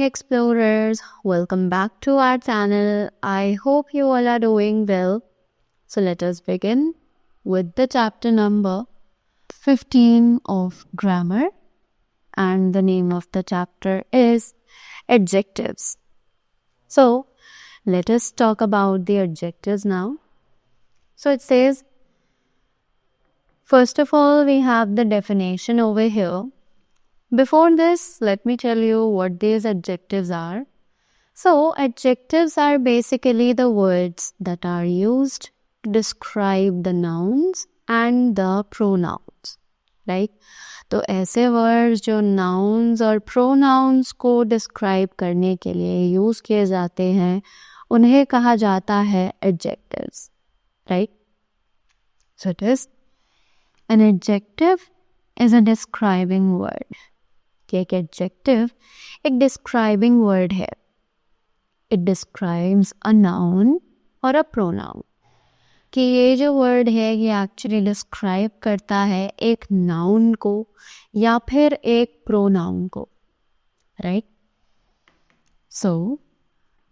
explorers, welcome back to our channel. I hope you all are doing well. So let us begin with the chapter number 15 of grammar, and the name of the chapter is Adjectives. So let us talk about the adjectives now. So it says, first of all, we have the definition over here. Before this, let me tell you what these adjectives are. So, adjectives are basically the words that are used to describe the nouns and the pronouns. Right? तो ऐसे words जो nouns और pronouns को describe करने के लिए use किए जाते हैं, उन्हें कहा जाता है adjectives. Right? So it is, an adjective is a describing word. कि एक adjective एक describing word है. It describes a noun or a pronoun. कि ये जो word है ये actually describe करता है एक noun को या फिर एक pronoun को. Right? So,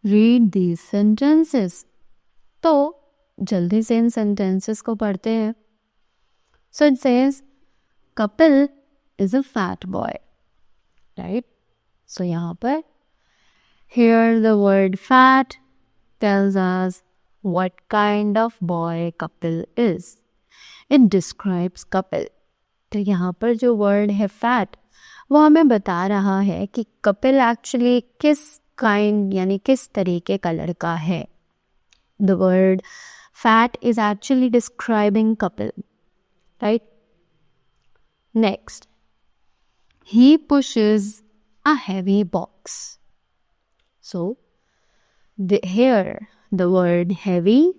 read these sentences. तो जल्दी से इन sentences को पढ़ते हैं. So it says, Kapil is a fat boy. Right? So यहाँ पर here the word fat tells us what kind of boy Kapil is. It describes Kapil. तो यहाँ पर जो word है fat वो हमें बता रहा है कि Kapil actually किस kind यानी किस तरीके का लड़का है. The word fat is actually describing Kapil. Right? Next. He pushes a heavy box. So, here the word heavy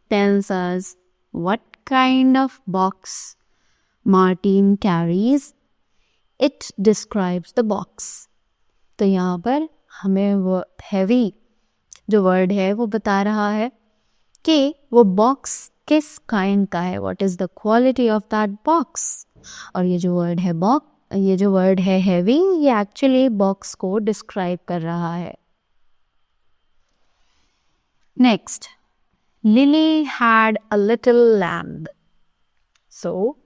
tells us what kind of box Martin carries. It describes the box. तो यहाँ पर हमें वो heavy जो word है वो बता रहा है कि वो box किस kind का है. What is the quality of that box? और ये जो word है box, ये जो word है heavy, ये actually box को describe कर रहा है. Next, Lily had a little lamb. So,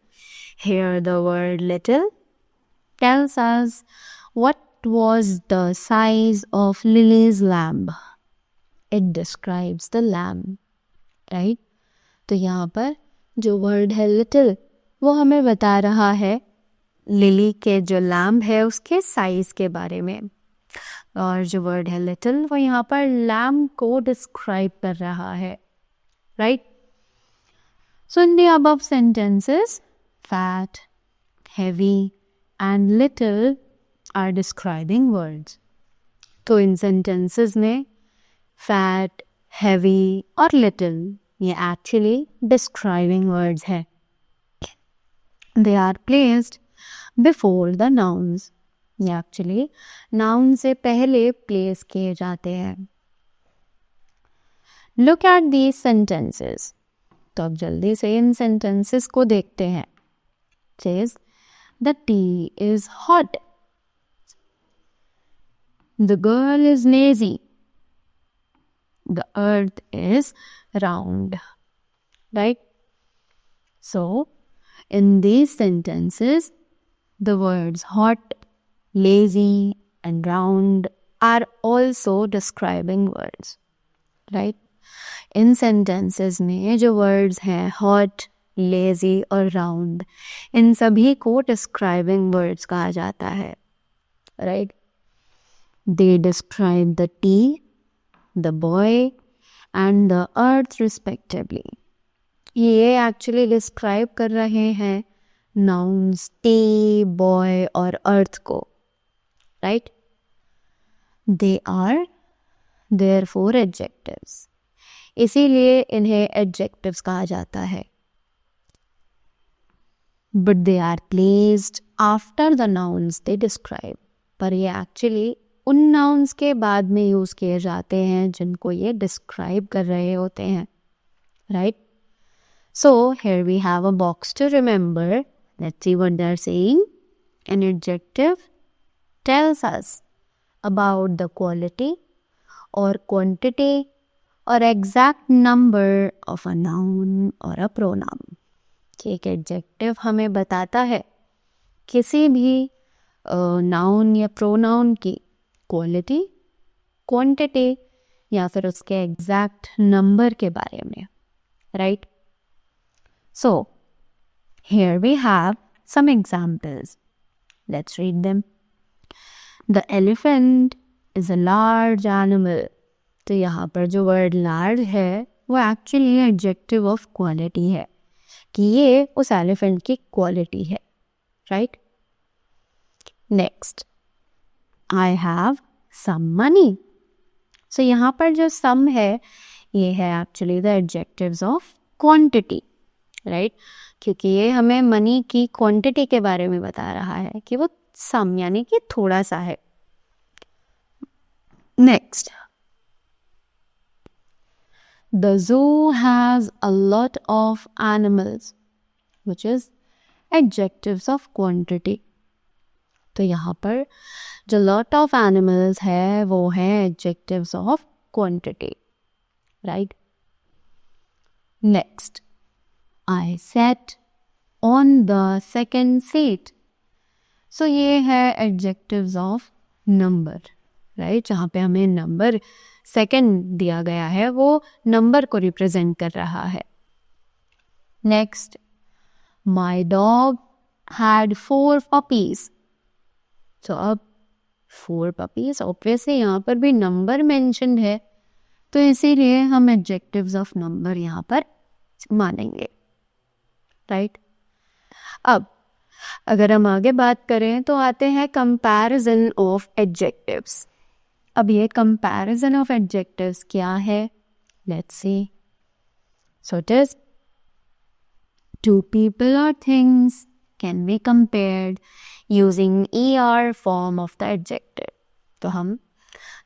here the word little tells us what was the size of Lily's lamb. It describes the lamb. Right? तो यहाँ पर जो word है little, वो हमें बता रहा है लिली के जो लैम्ब है उसके साइज के बारे में. और जो वर्ड है लिटिल वो यहाँ पर लैम्ब को डिस्क्राइब कर रहा है. Right? So in the above sentences fat, heavy and little are describing words. तो इन सेंटेंसेस में फैट, हेवी और लिटिल ये एक्चुअली डिस्क्राइबिंग वर्ड्स है. They are placed before the nouns. ये actually noun से पहले place किए जाते हैं. Look at these sentences. तो अब जल्दी से इन sentences को देखते हैं. Says, the tea is hot. The girl is lazy. The earth is round. Right? So, in these sentences, the words hot, lazy and round are also describing words. Right? In sentences में जो words हैं hot, lazy और round, इन सभी को describing words कहा जाता है. Right? They describe the tea, the boy and the earth respectively. ये actually describe कर रहे हैं nouns tea, boy और earth को. Right? They are therefore adjectives. इसीलिए इन्हें adjectives कहा जाता है. But they are placed after the nouns they describe. पर ये actually उन nouns के बाद में यूज किए जाते हैं जिनको ये describe कर रहे होते हैं. Right? So here we have a box to remember. Let's see what they're saying. An adjective tells us about the quality or quantity or exact number of a noun or a pronoun. कि एक adjective हमें बताता है किसी भी noun या pronoun की quality, quantity या फिर उसके एग्जैक्ट नंबर के बारे में, right? So here we have some examples. Let's read them. The elephant is a large animal. तो यहाँ पर जो वर्ड large है वो एक्चुअली एडजेक्टिव ऑफ क्वालिटी है कि ये उस एलिफेंट की क्वालिटी है, right? Next, I have some money. So यहाँ पर जो सम है ये है actually the adjectives of quantity, right? क्योंकि ये हमें मनी की क्वांटिटी के बारे में बता रहा है कि वो सम यानी कि थोड़ा सा है. Next, the zoo has a lot of animals, which is adjectives of quantity. तो यहाँ पर जो lot of animals है वो है adjectives of quantity, right? Next, I sat on the second seat. So ये है adjectives of number, right? जहाँ पे हमें number सेकेंड दिया गया है वो नंबर को रिप्रेजेंट कर रहा है. Next, my dog had 4 puppies. तो अब 4 पपीज ऑब्वियसली यहाँ पर भी नंबर मेंशन है तो इसीलिए हम एडजेक्टिव्स ऑफ नंबर यहाँ पर मानेंगे, राइट? अब अगर हम आगे बात करें तो आते हैं कंपैरिजन ऑफ एडजेक्टिव्स. अब ये कंपैरिजन ऑफ एडजेक्टिव्स क्या है? Let's see. So it is two people और things can be compared using ER form of the adjective. तो हम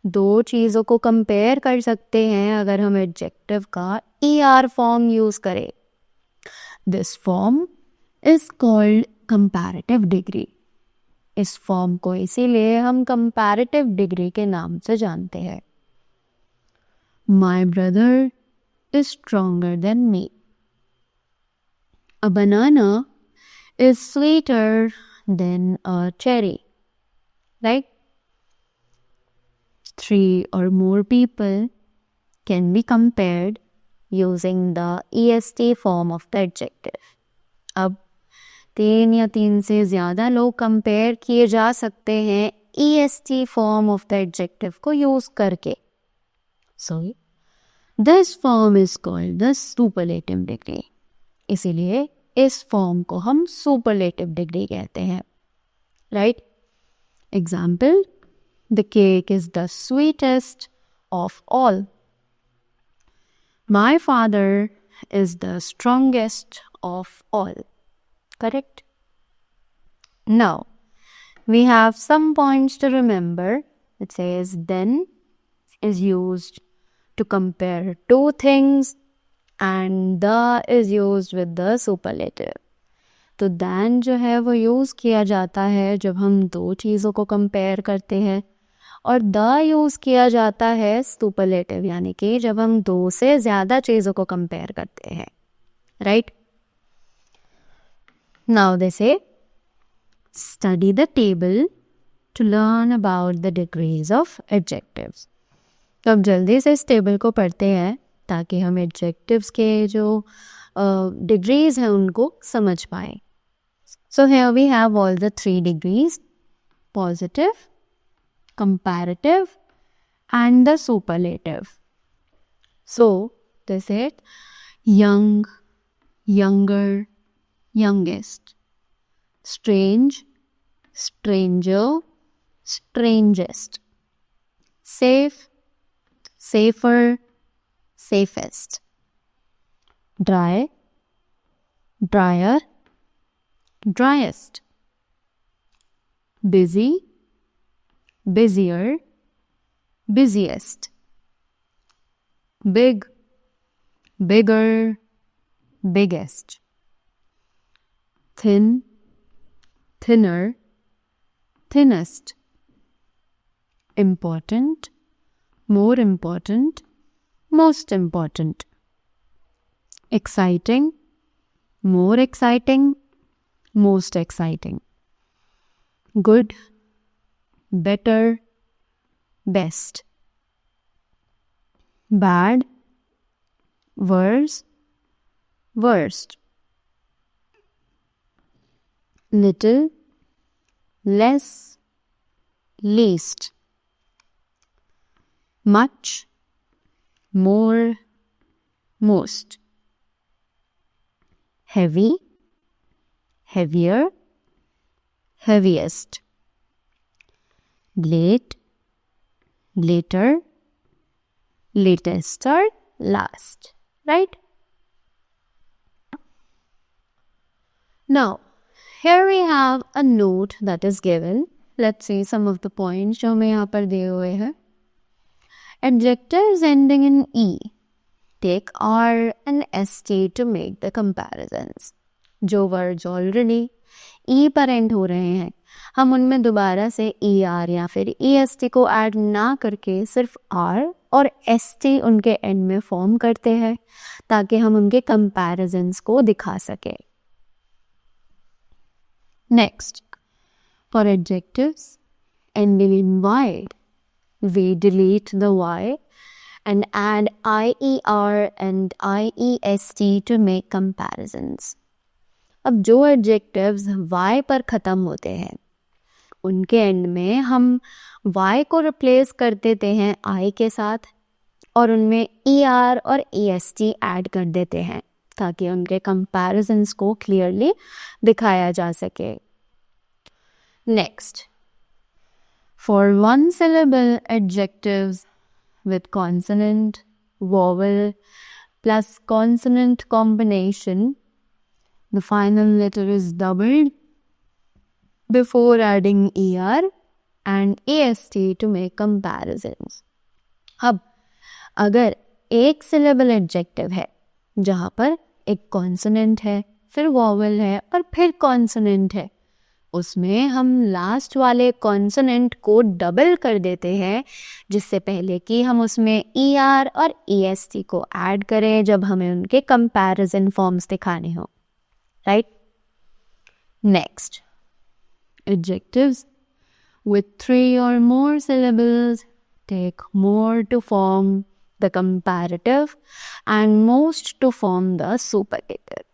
दो चीज़ों को कंपेयर कर सकते हैं अगर हम एडजेक्टिव का ER फॉर्म यूज करें. This form is called comparative degree. इस फॉर्म को इसीलिए हम कंपैरेटिव डिग्री के नाम से जानते हैं. My brother is stronger than me. A banana is sweeter than a cherry, right? 3 or more people can be compared using the EST form of the adjective. अब 3 या 3 से ज़्यादा लोग कंपेयर किए जा सकते हैं EST form of the adjective को यूज करके. So this form is called the superlative degree. इसीलिए इस फॉर्म को हम सुपरलेटिव डिग्री कहते हैं, right? Example, the cake is the sweetest of all. My father is the strongest of all. Correct? Now, we have some points to remember. It says then is used to compare two things and the is used with the superlative. तो then जो है वो use किया जाता है जब हम दो चीज़ों को कंपेयर करते हैं और the यूज़ किया जाता है superlative यानी कि जब हम दो से ज़्यादा चीज़ों को कंपेयर करते हैं, right? Now they say, study the table to learn about the degrees of adjectives. तो अब जल्दी से इस टेबल को पढ़ते हैं ताकि हम एडजेक्टिव्स के जो डिग्रीज हैं उनको समझ पाएं. So here we have all the 3 degrees: positive, comparative and the superlative. So they said young, younger, youngest, strange, stranger, strangest, safe, safer, safest, dry, drier, driest, busy, busier, busiest, big, bigger, biggest, thin, thinner, thinnest, important, more important, most important. Exciting, more exciting, most exciting. Good, better, best. Bad, worse, worst. Little, less, least. Much, more, most. Heavy, heavier, heaviest. Late, later, latest or last, right? Now, here we have a note that is given. Let's see some of the points जो हमें यहाँ पर दिए हुए हैं. Adjectives ending in E take R and ST to make the comparisons. जो words already E पर end हो रहे हैं, हम उनमें दोबारा से ER या फिर EST को ऐड ना करके सिर्फ R और ST उनके end में फॉर्म करते हैं ताकि हम उनके comparisons को दिखा सकें. Next, for adjectives ending in Y, we delete the Y and add IER and IEST to make comparisons. अब जो adjectives Y पर ख़त्म होते हैं उनके end में हम Y को replace कर देते हैं I के साथ और उनमें ER और EST ऐड कर देते हैं ताकि उनके comparisons को clearly दिखाया जा सके. Next, for one syllable adjectives with consonant, vowel plus consonant combination, the final letter is doubled before adding ER and EST to make comparisons. अब अगर एक syllable adjective है जहाँ पर एक consonant है, फिर vowel है और फिर consonant है, उसमें हम लास्ट वाले कॉन्सोनेंट को डबल कर देते हैं जिससे पहले कि हम उसमें ER और EST को ऐड करें जब हमें उनके कंपैरिजन फॉर्म्स दिखाने हो, right? Next, adjectives with 3 or more syllables take more to form the comparative and most to form the superlative.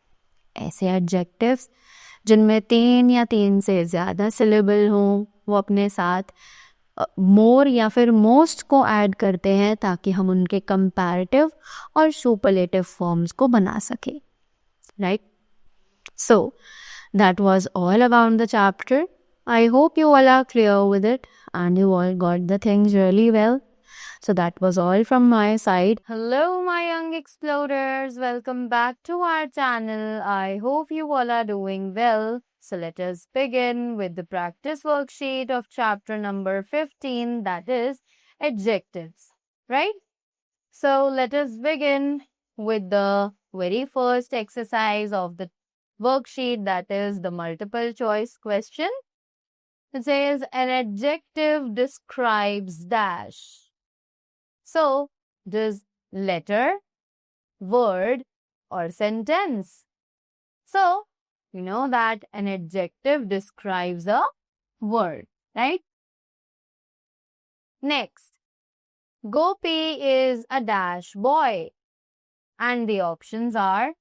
ऐसे adjectives जिनमें 3 या 3 से ज़्यादा syllable हों वो अपने साथ more या फिर most को ऐड करते हैं ताकि हम उनके comparative और superlative forms को बना सकें, right? So, that was all about the chapter. I hope you all are clear with it and you all got the things really well. So that was all from my side. Hello my young explorers, welcome back to our channel. I hope you all are doing well. So let us begin with the practice worksheet of chapter number 15, that is adjectives, right? So let us begin with the very first exercise of the worksheet, that is the multiple choice question. It says an adjective describes dash. So, does letter, word or sentence? So, you know that an adjective describes a word, right? Next, Gopi is a dash boy and the options are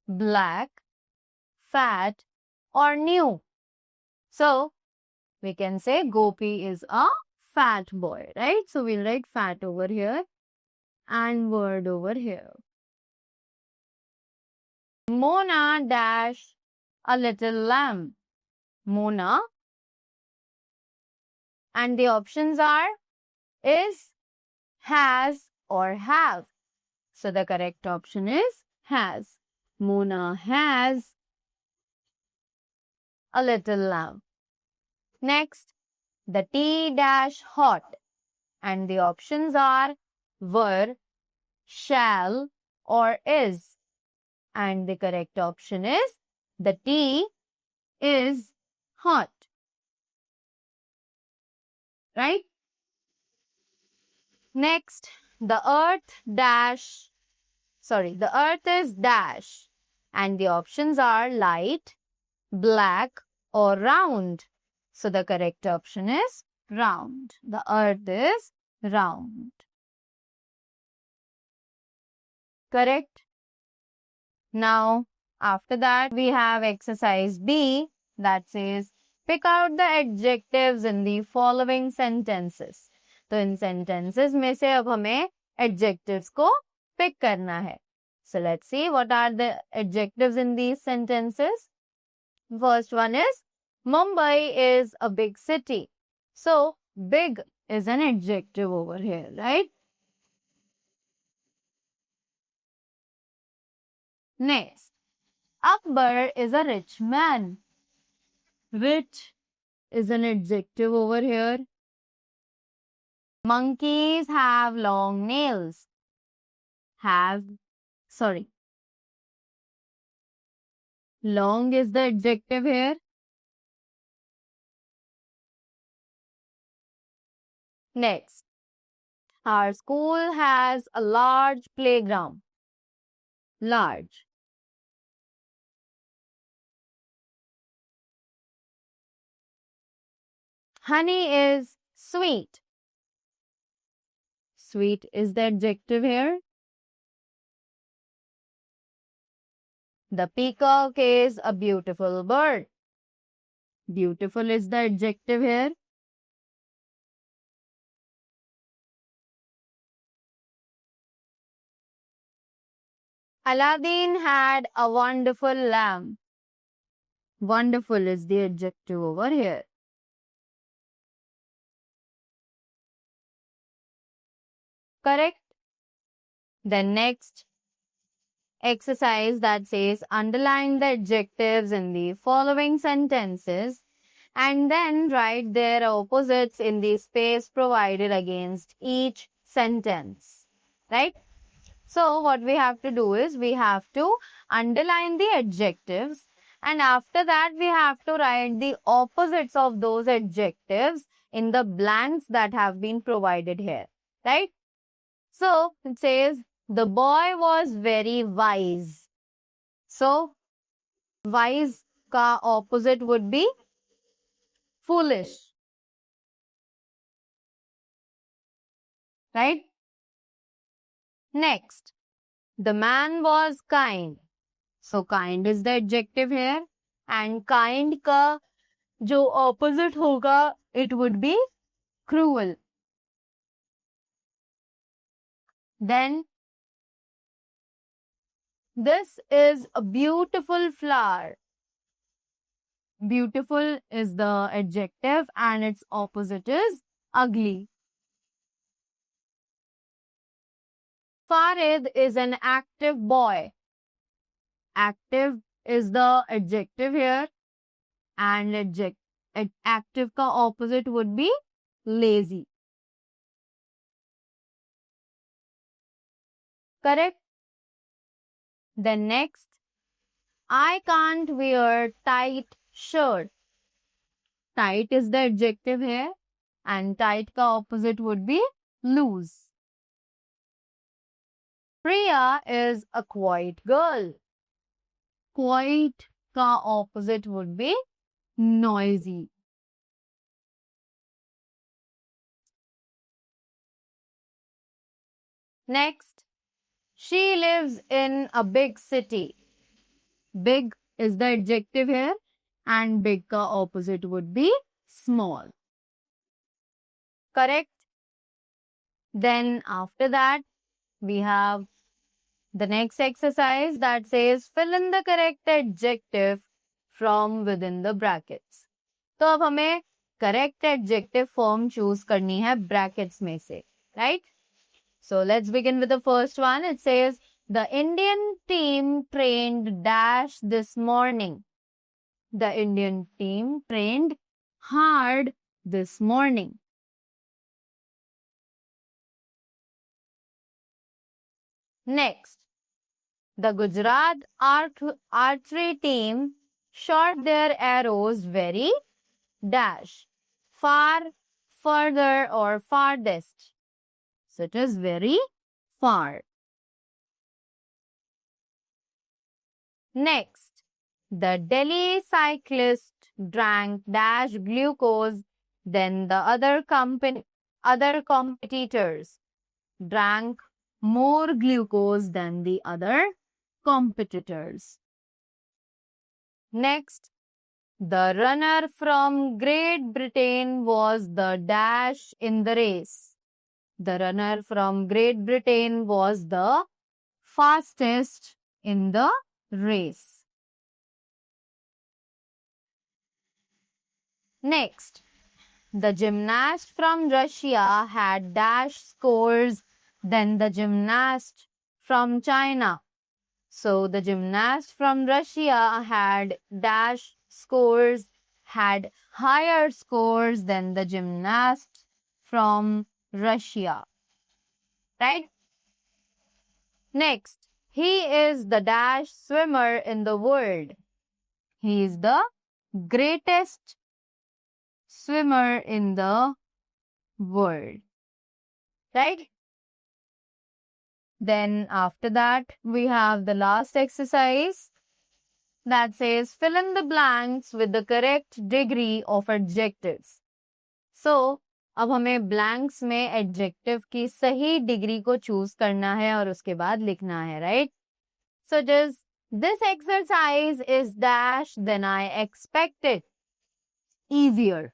black, fat or new. So, we can say Gopi is a fat boy, right? So, we'll write fat over here and word over here. Mona dash a little lamb. Mona. And the options are is, has or have. So, the correct option is has. Mona has a little lamb. Next, the tea dash hot. And the options are were, shall or is. And the correct option is the tea is hot. Right? Next, the earth is dash. And the options are light, black, or round. So the correct option is round. The earth is round. Correct? Now, after that, we have exercise B that says, pick out the adjectives in the following sentences. तो इन sentences में से अब हमें adjectives को pick करना है. So let's see what are the adjectives in these sentences. First one is, Mumbai is a big city. So, big is an adjective over here, right? Next, Akbar is a rich man. Rich is an adjective over here. Monkeys have long nails. Long is the adjective here. Next, our school has a large playground. Large. Honey is sweet. Sweet is the adjective here. The peacock is a beautiful bird. Beautiful is the adjective here. Aladdin had a wonderful lamp. Wonderful is the adjective over here. Correct? Then next exercise that says underline the adjectives in the following sentences and then write their opposites in the space provided against each sentence. Right? So what we have to do is we have to underline the adjectives and after that we have to write the opposites of those adjectives in the blanks that have been provided here. Right? So it says the boy was very wise. So wise ka opposite would be foolish. Right? Next, the man was kind. So kind is the adjective here and kind ka jo opposite hoga it would be cruel. Then this is a beautiful flower. Beautiful is the adjective and its opposite is ugly. Farid is an active boy. Active is the adjective here and active ka opposite would be lazy. Correct? Then next, I can't wear tight shirt. Tight is the adjective here and tight ka opposite would be loose. Priya is a quiet girl. Quiet ka opposite would be noisy. Next, she lives in a big city. Big is the adjective here and big ka opposite would be small. Correct? Then after that, we have the next exercise that says fill in the correct adjective from within the brackets. तो अब हमें correct adjective form choose करनी है brackets में से, right? So let's begin with the first one. It says the Indian team trained dash this morning. The Indian team trained hard this morning. Next, the Gujarat archery team shot their arrows very dash, far, further or farthest. So it is very far. Next, the Delhi cyclist drank dash glucose, then the other competitors drank more glucose than the other competitors. Next, the runner from Great Britain was the dash in the race. The runner from Great Britain was the fastest in the race. Next, the gymnast from Russia had dash scores than the gymnast from China. So the gymnast from Russia had dash scores, had higher scores than the gymnast from Russia. Right? Next, he is the dash swimmer in the world. He is the greatest swimmer in the world. Right? Then after that, we have the last exercise that says fill in the blanks with the correct degree of adjectives. So, अब हमें blanks में adjective की सही degree को choose करना है और उसके बाद लिखना है, right? So, just this exercise is dash than I expected. Easier.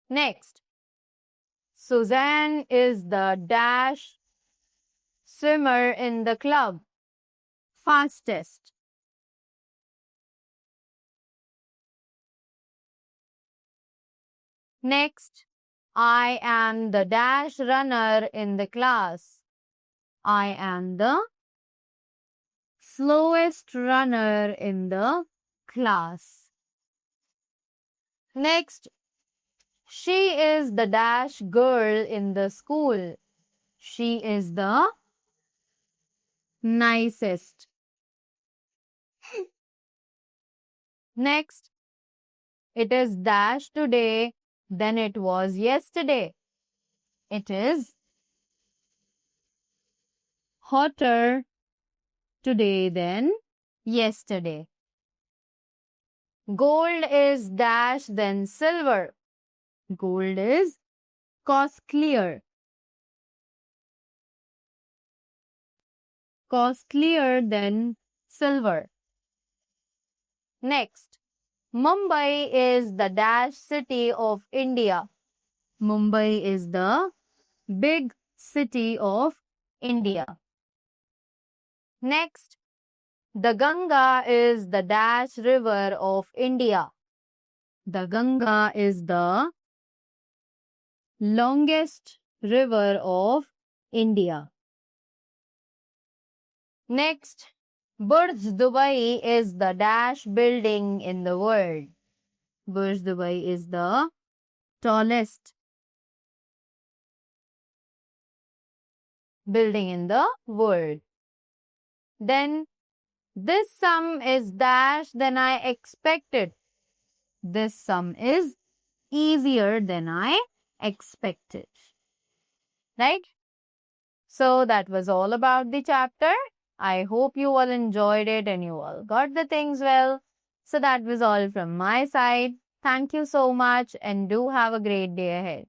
Next, Suzanne is the dash swimmer in the club. Fastest. Next, I am the dash runner in the class. I am the slowest runner in the class. Next, she is the dash girl in the school. She is the nicest. Next, it is dash today than it was yesterday. It is hotter today than yesterday. Gold is dash than silver. Gold is costlier. Costlier than silver. Next, Mumbai is the dash city of India. Mumbai is the big city of India. Next, the Ganga is the dash river of India. The Ganga is the longest river of India. Next, Burj Dubai is the dash building in the world. Burj Dubai is the tallest building in the world. Then, this sum is dash than I expected. This sum is easier than I expected. Right? So, that was all about the chapter. I hope you all enjoyed it and you all got the things well. So, that was all from my side. Thank you so much and do have a great day ahead.